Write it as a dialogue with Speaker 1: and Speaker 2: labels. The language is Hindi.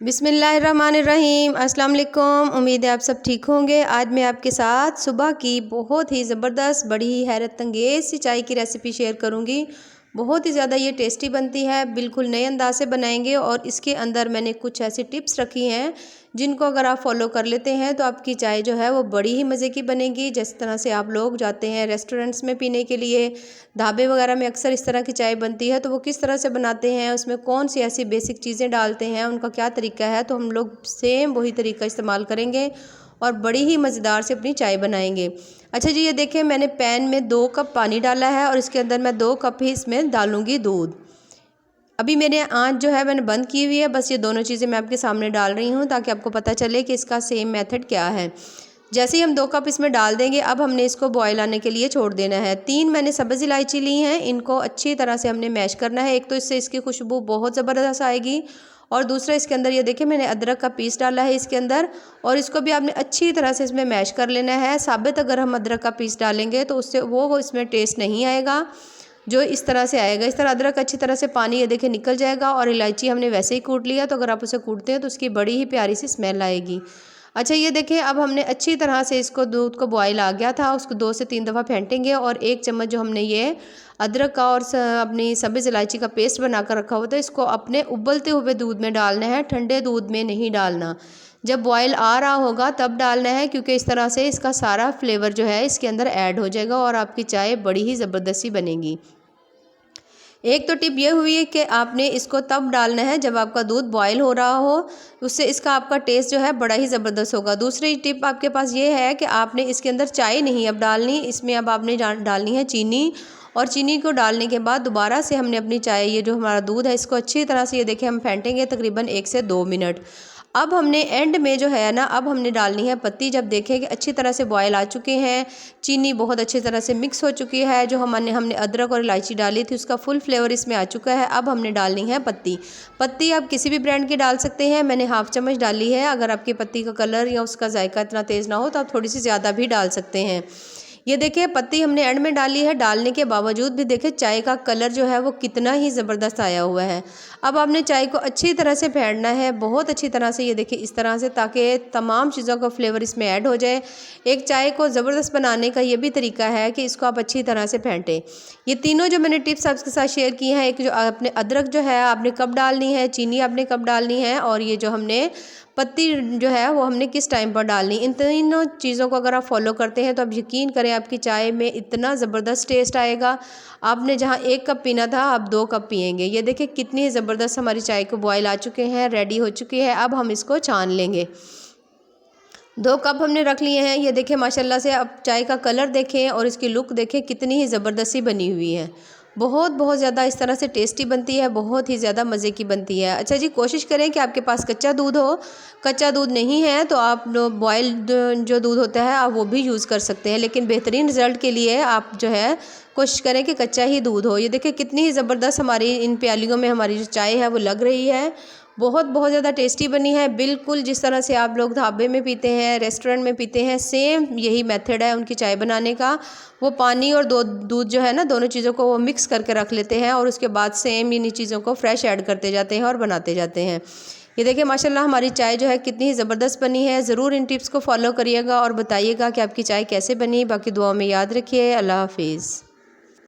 Speaker 1: बिस्मिल्लाहिर्रहमानिर्रहीम। अस्सलाम वालेकुम। उम्मीद है आप सब ठीक होंगे। आज मैं आपके साथ सुबह की बहुत ही ज़बरदस्त बड़ी ही हैरत अंगेज़ सी चाय की रेसिपी शेयर करूंगी। बहुत ही ज़्यादा ये टेस्टी बनती है, बिल्कुल नए अंदाज से बनाएंगे। और इसके अंदर मैंने कुछ ऐसी टिप्स रखी हैं जिनको अगर आप फॉलो कर लेते हैं तो आपकी चाय जो है वो बड़ी ही मज़े की बनेगी। जिस तरह से आप लोग जाते हैं रेस्टोरेंट्स में पीने के लिए, ढाबे वगैरह में अक्सर इस तरह की चाय बनती है, तो वो किस तरह से बनाते हैं, उसमें कौन सी ऐसी बेसिक चीज़ें डालते हैं, उनका क्या तरीका है, तो हम लोग सेम वही तरीका इस्तेमाल करेंगे और बड़ी ही मज़ेदार से अपनी चाय बनाएंगे। अच्छा जी, ये देखें मैंने पैन में 2 कप पानी डाला है और इसके अंदर मैं 2 कप ही इसमें डालूंगी दूध। अभी मेरे आँच जो है मैंने बंद की हुई है, बस ये दोनों चीज़ें मैं आपके सामने डाल रही हूँ ताकि आपको पता चले कि इसका सेम मेथड क्या है। जैसे ही हम 2 कप इसमें डाल देंगे, अब हमने इसको बॉयल आने के लिए छोड़ देना है। 3 मैंने सब्ज़ इलायची ली हैं, इनको अच्छी तरह से हमने मैश करना है। एक तो इससे इसकी खुशबू बहुत ज़बरदस्त आएगी और दूसरा इसके अंदर ये देखिए मैंने अदरक का पीस डाला है इसके अंदर, और इसको भी आपने अच्छी तरह से इसमें मैश कर लेना है। साबित अगर हम अदरक का पीस डालेंगे तो उससे वो इसमें टेस्ट नहीं आएगा जो इस तरह से आएगा। इस तरह अदरक अच्छी तरह से पानी ये देखिए निकल जाएगा। और इलायची हमने वैसे ही कूट लिया, तो अगर आप उसे कूटते हैं तो उसकी बड़ी ही प्यारी सी स्मेल आएगी। अच्छा, ये देखें अब हमने अच्छी तरह से इसको दूध को बॉयल आ गया था, उसको 2 से 3 दफ़ा फेंटेंगे। और 1 चम्मच जो हमने ये अदरक का और अपनी सब्ज़ इलायची का पेस्ट बना कर रखा हुआ था, इसको अपने उबलते हुए दूध में डालना है, ठंडे दूध में नहीं डालना। जब बॉयल आ रहा होगा तब डालना है, क्योंकि इस तरह से इसका सारा फ्लेवर जो है इसके अंदर ऐड हो जाएगा और आपकी चाय बड़ी ही ज़बरदस्ती बनेगी। एक तो टिप ये हुई है कि आपने इसको तब डालना है जब आपका दूध बॉयल हो रहा हो, उससे इसका आपका टेस्ट जो है बड़ा ही ज़बरदस्त होगा। दूसरी टिप आपके पास ये है कि आपने इसके अंदर चाय नहीं अब डालनी, इसमें अब आपने डालनी है चीनी। और चीनी को डालने के बाद दोबारा से हमने अपनी चाय, ये जो हमारा दूध है, इसको अच्छी तरह से ये देखें हम फेंटेंगे तकरीबन 1 से 2 मिनट। अब हमने एंड में जो है ना, अब हमने डालनी है पत्ती। जब देखें कि अच्छी तरह से बॉयल आ चुके हैं, चीनी बहुत अच्छी तरह से मिक्स हो चुकी है, जो हमने अदरक और इलायची डाली थी उसका फुल फ्लेवर इसमें आ चुका है, अब हमने डालनी है पत्ती। पत्ती आप किसी भी ब्रांड की डाल सकते हैं, मैंने 1/2 चम्मच डाली है। अगर आपकी पत्ती का कलर या उसका जायका इतना तेज़ ना हो तो आप थोड़ी सी ज़्यादा भी डाल सकते हैं। ये देखिए पत्ती हमने एंड में डाली है, डालने के बावजूद भी देखिए चाय का कलर जो है वो कितना ही ज़बरदस्त आया हुआ है। अब आपने चाय को अच्छी तरह से फेंटना है, बहुत अच्छी तरह से, ये देखिए इस तरह से, ताकि तमाम चीज़ों का फ्लेवर इसमें ऐड हो जाए। एक चाय को ज़बरदस्त बनाने का ये भी तरीका है कि इसको आप अच्छी तरह से फेंटें। ये तीनों जो मैंने टिप्स आपके साथ शेयर की हैं, एक जो आपने अदरक जो है आपने कब डालनी है, चीनी आपने कब डालनी है, और ये जो हमने पत्ती जो है वो हमने किस टाइम पर डालनी, इन तीनों चीज़ों को अगर आप फॉलो करते हैं तो आप यकीन करें आपकी चाय में इतना ज़बरदस्त टेस्ट आएगा। आपने जहाँ 1 कप पीना था आप 2 कप पिएंगे। ये देखिए कितनी ज़बरदस्त हमारी चाय को बॉयल आ चुके हैं, रेडी हो चुकी है। अब हम इसको छान लेंगे। 2 कप हमने रख लिए हैं। ये देखें माशाल्लाह से, अब चाय का कलर देखें और इसकी लुक देखें कितनी ही ज़बरदस्ती बनी हुई है। बहुत ज़्यादा इस तरह से टेस्टी बनती है, बहुत ही ज़्यादा मज़े की बनती है। अच्छा जी, कोशिश करें कि आपके पास कच्चा दूध हो। कच्चा दूध नहीं है तो आप बॉयल्ड जो दूध होता है आप वो भी यूज़ कर सकते हैं, लेकिन बेहतरीन रिज़ल्ट के लिए आप जो है कोशिश करें कि कच्चा ही दूध हो। ये देखिए कितनी ही ज़बरदस्त हमारी इन प्यालियों में हमारी जो चाय है वो लग रही है। बहुत ज़्यादा टेस्टी बनी है, बिल्कुल जिस तरह से आप लोग ढाबे में पीते हैं, रेस्टोरेंट में पीते हैं, सेम यही मेथड है उनकी चाय बनाने का। वो पानी और दूध जो है ना, दोनों चीज़ों को वो मिक्स करके रख लेते हैं और उसके बाद सेम इन्हीं चीज़ों को फ्रेश ऐड करते जाते हैं और बनाते जाते हैं। ये देखिए माशाल्लाह हमारी चाय जो है कितनी ही ज़बरदस्त बनी है। ज़रूर इन टिप्स को फॉलो करिएगा और बताइएगा कि आपकी चाय कैसे बनी। बाकी दुआ में याद रखिए। अल्लाह हाफिज़।